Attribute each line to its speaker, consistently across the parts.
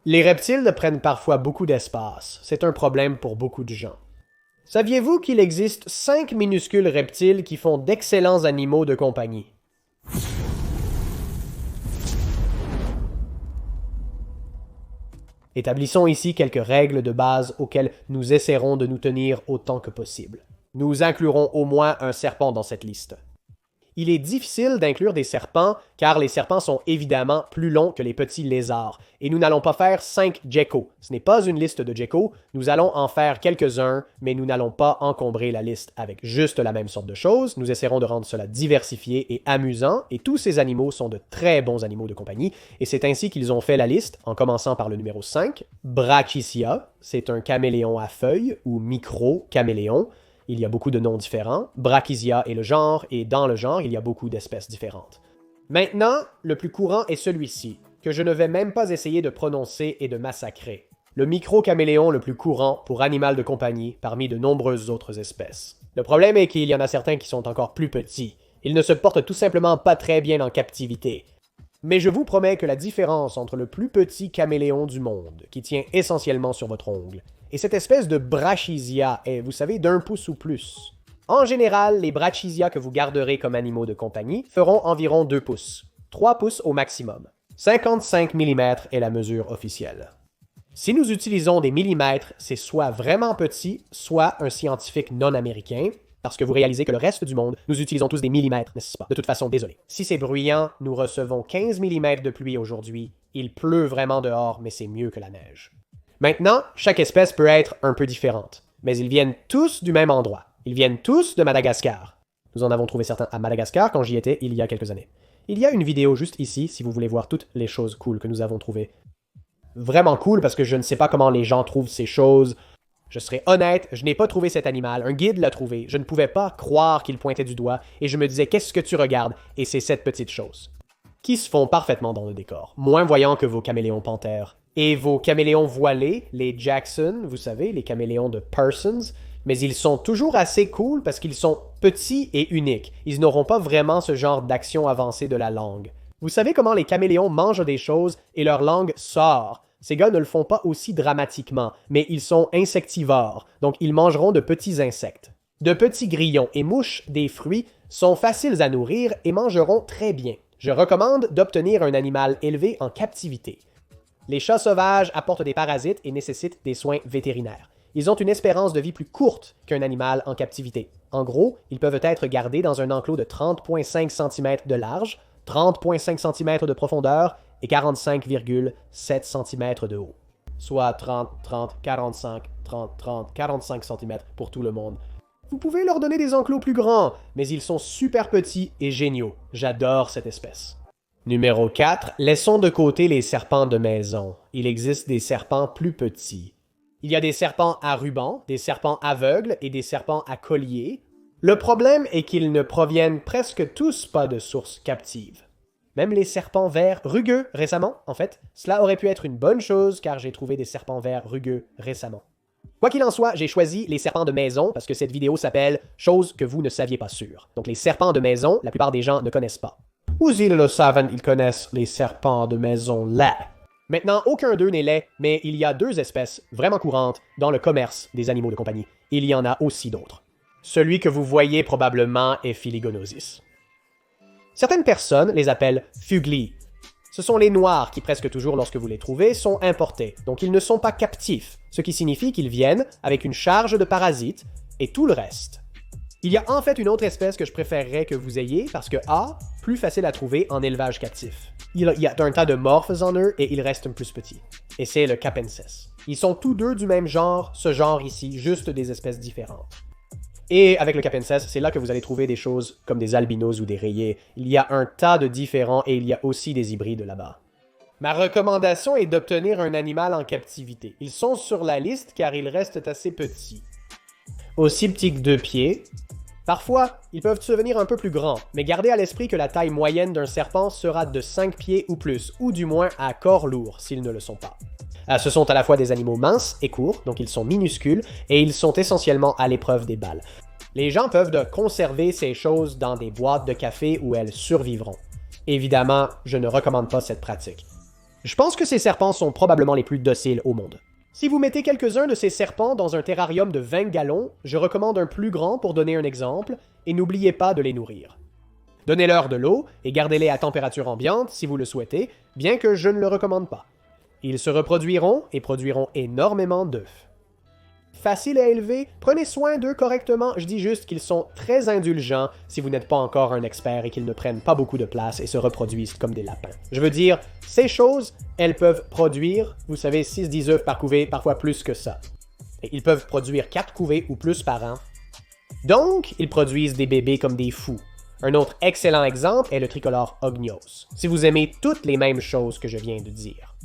Speaker 1: Les reptiles prennent parfois beaucoup d'espace. C'est un problème pour beaucoup de gens. Saviez-vous qu'il existe 5 minuscules reptiles qui font d'excellents animaux de compagnie? Établissons ici quelques règles de base auxquelles nous essaierons de nous tenir autant que possible. Nous inclurons au moins un serpent dans cette liste. Il est difficile d'inclure des serpents car les serpents sont évidemment plus longs que les petits lézards et nous n'allons pas faire 5 geckos. Ce n'est pas une liste de geckos, nous allons en faire quelques-uns, mais nous n'allons pas encombrer la liste avec juste la même sorte de choses. Nous essaierons de rendre cela diversifié et amusant et tous ces animaux sont de très bons animaux de compagnie et c'est ainsi qu'ils ont fait la liste en commençant par le numéro 5, Brachycia, c'est un caméléon à feuilles ou micro-caméléon. Il y a beaucoup de noms différents. Brachysia est le genre, et dans le genre, il y a beaucoup d'espèces différentes. Maintenant, le plus courant est celui-ci, que je ne vais même pas essayer de prononcer et de massacrer. Le micro-caméléon le plus courant pour animal de compagnie parmi de nombreuses autres espèces. Le problème est qu'il y en a certains qui sont encore plus petits. Ils ne se portent tout simplement pas très bien en captivité. Mais je vous promets que la différence entre le plus petit caméléon du monde, qui tient essentiellement sur votre ongle, et cette espèce de Brachysia est, vous savez, d'1 pouce ou plus. En général, les Brachysia que vous garderez comme animaux de compagnie feront environ 2 pouces, 3 pouces au maximum. 55 mm est la mesure officielle. Si nous utilisons des millimètres, c'est soit vraiment petit, soit un scientifique non américain, parce que vous réalisez que le reste du monde, nous utilisons tous des millimètres, n'est-ce pas? De toute façon, désolé. Si c'est bruyant, nous recevons 15 mm de pluie aujourd'hui. Il pleut vraiment dehors, mais c'est mieux que la neige. Maintenant, chaque espèce peut être un peu différente, mais ils viennent tous du même endroit. Ils viennent tous de Madagascar. Nous en avons trouvé certains à Madagascar quand j'y étais il y a quelques années. Il y a une vidéo juste ici si vous voulez voir toutes les choses cool que nous avons trouvées. Vraiment cool parce que je ne sais pas comment les gens trouvent ces choses. Je serai honnête, je n'ai pas trouvé cet animal, un guide l'a trouvé. Je ne pouvais pas croire qu'il pointait du doigt et je me disais qu'est-ce que tu regardes? Et c'est cette petite chose. Qui se font parfaitement dans le décor, moins voyants que vos caméléons panthères. Et vos caméléons voilés, les Jackson, vous savez, les caméléons de Parsons, mais ils sont toujours assez cool parce qu'ils sont petits et uniques. Ils n'auront pas vraiment ce genre d'action avancée de la langue. Vous savez comment les caméléons mangent des choses et leur langue sort. Ces gars ne le font pas aussi dramatiquement, mais ils sont insectivores, donc ils mangeront de petits insectes. De petits grillons et mouches des fruits sont faciles à nourrir et mangeront très bien. Je recommande d'obtenir un animal élevé en captivité. Les chats sauvages apportent des parasites et nécessitent des soins vétérinaires. Ils ont une espérance de vie plus courte qu'un animal en captivité. En gros, ils peuvent être gardés dans un enclos de 30,5 cm de large, 30,5 cm de profondeur et 45,7 cm de haut. Soit 30, 30, 45, 30, 30, 45 cm pour tout le monde. Vous pouvez leur donner des enclos plus grands, mais ils sont super petits et géniaux. J'adore cette espèce. Numéro 4. Laissons de côté les serpents de maison. Il existe des serpents plus petits. Il y a des serpents à ruban, des serpents aveugles et des serpents à collier. Le problème est qu'ils ne proviennent presque tous pas de sources captives. Même les serpents verts rugueux récemment, en fait, cela aurait pu être une bonne chose car j'ai trouvé des serpents verts rugueux récemment. Quoi qu'il en soit, j'ai choisi les serpents de maison parce que cette vidéo s'appelle « Choses que vous ne saviez pas sûres ». Donc les serpents de maison, la plupart des gens ne connaissent pas. Ou s'ils le savent, ils connaissent les serpents de maison laids. Maintenant, aucun d'eux n'est laid, mais il y a 2 espèces vraiment courantes dans le commerce des animaux de compagnie. Il y en a aussi d'autres. Celui que vous voyez probablement est Philigonosis. Certaines personnes les appellent fugli. Ce sont les noirs qui, presque toujours lorsque vous les trouvez, sont importés, donc ils ne sont pas captifs, ce qui signifie qu'ils viennent avec une charge de parasites et tout le reste. Il y a en fait une autre espèce que je préférerais que vous ayez parce que A, plus facile à trouver en élevage captif. Il y a un tas de morphes en eux et ils restent plus petits. Et c'est le capensis. Ils sont tous deux du même genre, ce genre ici, juste des espèces différentes. Et avec le capensis, c'est là que vous allez trouver des choses comme des albinos ou des rayés. Il y a un tas de différents et il y a aussi des hybrides là-bas. Ma recommandation est d'obtenir un animal en captivité. Ils sont sur la liste car ils restent assez petits. Aussi petits que 2 pieds. Parfois, ils peuvent devenir un peu plus grands, mais gardez à l'esprit que la taille moyenne d'un serpent sera de 5 pieds ou plus, ou du moins à corps lourd s'ils ne le sont pas. Ce sont à la fois des animaux minces et courts, donc ils sont minuscules, et ils sont essentiellement à l'épreuve des balles. Les gens peuvent conserver ces choses dans des boîtes de café où elles survivront. Évidemment, je ne recommande pas cette pratique. Je pense que ces serpents sont probablement les plus dociles au monde. Si vous mettez quelques-uns de ces serpents dans un terrarium de 20 gallons, je recommande un plus grand pour donner un exemple, et n'oubliez pas de les nourrir. Donnez-leur de l'eau et gardez-les à température ambiante si vous le souhaitez, bien que je ne le recommande pas. Ils se reproduiront et produiront énormément d'œufs. Facile à élever, prenez soin d'eux correctement, je dis juste qu'ils sont très indulgents si vous n'êtes pas encore un expert et qu'ils ne prennent pas beaucoup de place et se reproduisent comme des lapins. Je veux dire, ces choses, elles peuvent produire, vous savez, 6-10 œufs par couvée, parfois plus que ça. Et ils peuvent produire 4 couvées ou plus par an. Donc, ils produisent des bébés comme des fous. Un autre excellent exemple est le tricolore ognios, si vous aimez toutes les mêmes choses que je viens de dire.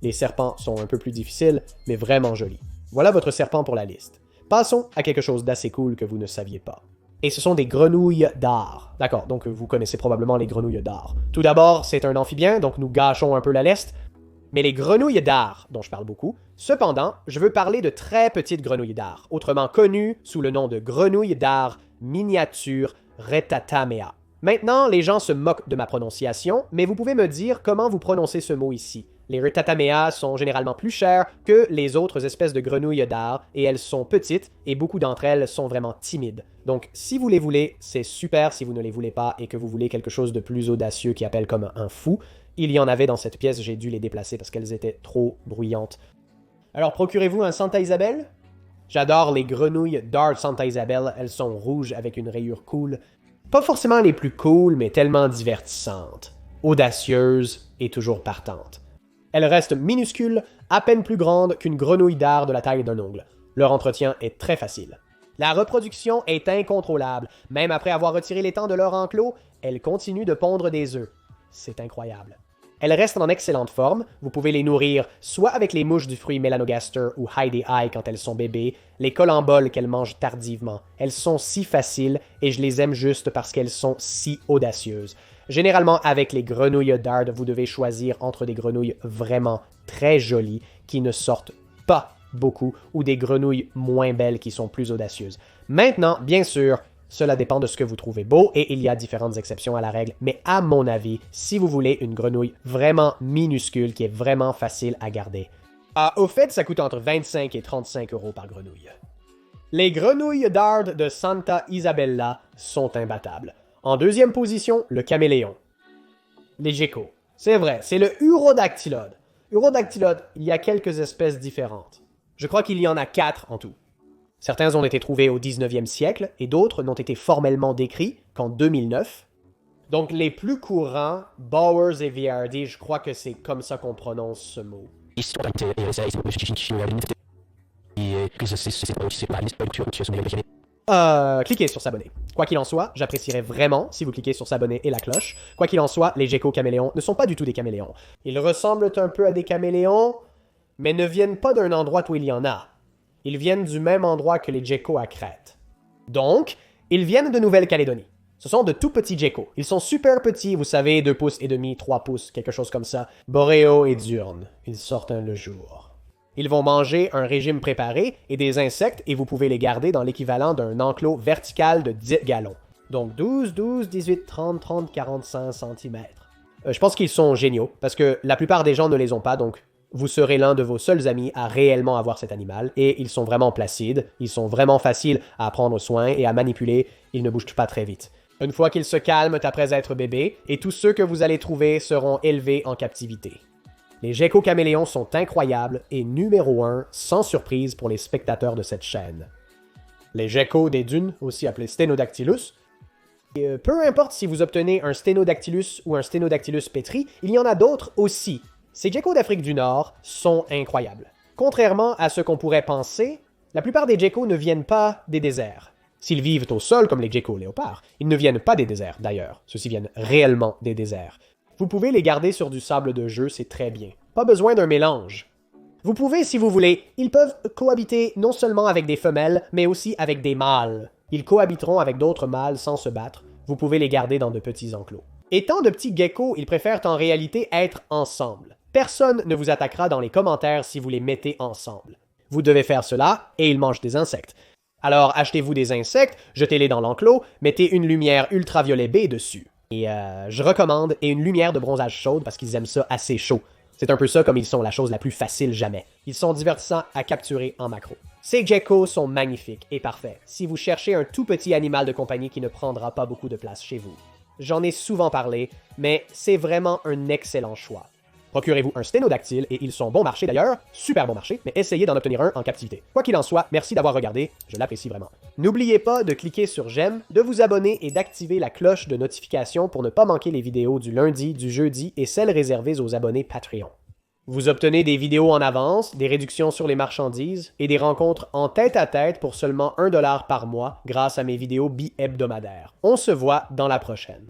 Speaker 1: Les serpents sont un peu plus difficiles, mais vraiment jolis. Voilà votre serpent pour la liste. Passons à quelque chose d'assez cool que vous ne saviez pas. Et ce sont des grenouilles d'art. D'accord, donc vous connaissez probablement les grenouilles d'art. Tout d'abord, c'est un amphibien, donc nous gâchons un peu la liste. Mais les grenouilles d'art, dont je parle beaucoup, cependant, je veux parler de très petites grenouilles d'art, autrement connues sous le nom de grenouilles d'art miniature Retatamea. Maintenant, les gens se moquent de ma prononciation, mais vous pouvez me dire comment vous prononcez ce mot ici. Les Retatamea sont généralement plus chères que les autres espèces de grenouilles d'art, et elles sont petites, et beaucoup d'entre elles sont vraiment timides. Donc, si vous les voulez, c'est super. Si vous ne les voulez pas et que vous voulez quelque chose de plus audacieux qui appelle comme un fou, il y en avait dans cette pièce, j'ai dû les déplacer parce qu'elles étaient trop bruyantes. Alors, procurez-vous un Santa Isabel? J'adore les grenouilles d'art Santa Isabel, elles sont rouges avec une rayure cool. Pas forcément les plus cool, mais tellement divertissantes, audacieuses et toujours partantes. Elles restent minuscules, à peine plus grandes qu'une grenouille d'art de la taille d'un ongle. Leur entretien est très facile. La reproduction est incontrôlable. Même après avoir retiré les temps de leur enclos, elles continuent de pondre des œufs. C'est incroyable. Elles restent en excellente forme. Vous pouvez les nourrir soit avec les mouches du fruit Melanogaster ou Hide Eye quand elles sont bébés, les colamboles qu'elles mangent tardivement. Elles sont si faciles et je les aime juste parce qu'elles sont si audacieuses. Généralement, avec les grenouilles d'art, vous devez choisir entre des grenouilles vraiment très jolies qui ne sortent pas beaucoup ou des grenouilles moins belles qui sont plus audacieuses. Maintenant, bien sûr, cela dépend de ce que vous trouvez beau et il y a différentes exceptions à la règle, mais à mon avis, si vous voulez une grenouille vraiment minuscule qui est vraiment facile à garder. Au fait, ça coûte entre 25 et 35 € par grenouille. Les grenouilles d'art de Santa Isabella sont imbattables. En deuxième position, le caméléon. Les geckos. C'est vrai, c'est le Urodactylode. Urodactylode, il y a quelques espèces différentes. Je crois qu'il y en a 4 en tout. Certains ont été trouvés au 19e siècle et d'autres n'ont été formellement décrits qu'en 2009. Donc les plus courants, Bowers et Viardi, je crois que c'est comme ça qu'on prononce ce mot. Cliquez sur s'abonner. Quoi qu'il en soit, j'apprécierais vraiment si vous cliquez sur s'abonner et la cloche. Quoi qu'il en soit, les geckos caméléons ne sont pas du tout des caméléons. Ils ressemblent un peu à des caméléons, mais ne viennent pas d'un endroit où il y en a. Ils viennent du même endroit que les geckos à Crète. Donc, ils viennent de Nouvelle-Calédonie. Ce sont de tout petits geckos. Ils sont super petits, vous savez, 2 pouces et demi, 3 pouces, quelque chose comme ça. Boréaux et diurnes. Ils sortent le jour. Ils vont manger un régime préparé et des insectes et vous pouvez les garder dans l'équivalent d'un enclos vertical de 10 gallons. Donc 12, 12, 18, 30, 30, 45 cm. Je pense qu'ils sont géniaux parce que la plupart des gens ne les ont pas, donc vous serez l'un de vos seuls amis à réellement avoir cet animal, et ils sont vraiment placides, ils sont vraiment faciles à prendre soin et à manipuler, ils ne bougent pas très vite. Une fois qu'ils se calment après être bébés, et tous ceux que vous allez trouver seront élevés en captivité. Les geckos caméléons sont incroyables et numéro 1, sans surprise pour les spectateurs de cette chaîne. Les geckos des dunes, aussi appelés Stenodactylus, peu importe si vous obtenez un Stenodactylus ou un Stenodactylus pétri, il y en a d'autres aussi. Ces geckos d'Afrique du Nord sont incroyables. Contrairement à ce qu'on pourrait penser, la plupart des geckos ne viennent pas des déserts. S'ils vivent au sol comme les geckos léopards, ils ne viennent pas des déserts d'ailleurs. Ceux-ci viennent réellement des déserts. Vous pouvez les garder sur du sable de jeu, c'est très bien. Pas besoin d'un mélange. Vous pouvez, si vous voulez, ils peuvent cohabiter non seulement avec des femelles, mais aussi avec des mâles. Ils cohabiteront avec d'autres mâles sans se battre. Vous pouvez les garder dans de petits enclos. Étant de petits geckos, ils préfèrent en réalité être ensemble. Personne ne vous attaquera dans les commentaires si vous les mettez ensemble. Vous devez faire cela et ils mangent des insectes. Alors achetez-vous des insectes, jetez-les dans l'enclos, mettez une lumière ultraviolet B dessus. Et je recommande, et une lumière de bronzage chaude parce qu'ils aiment ça assez chaud. C'est un peu ça comme ils sont la chose la plus facile jamais. Ils sont divertissants à capturer en macro. Ces geckos sont magnifiques et parfaits si vous cherchez un tout petit animal de compagnie qui ne prendra pas beaucoup de place chez vous. J'en ai souvent parlé, mais c'est vraiment un excellent choix. Procurez-vous un sténodactyle et ils sont bon marché d'ailleurs, super bon marché, mais essayez d'en obtenir un en captivité. Quoi qu'il en soit, merci d'avoir regardé, je l'apprécie vraiment. N'oubliez pas de cliquer sur j'aime, de vous abonner et d'activer la cloche de notification pour ne pas manquer les vidéos du lundi, du jeudi et celles réservées aux abonnés Patreon. Vous obtenez des vidéos en avance, des réductions sur les marchandises et des rencontres en tête-à-tête pour seulement $1 par mois grâce à mes vidéos bi-hebdomadaires. On se voit dans la prochaine.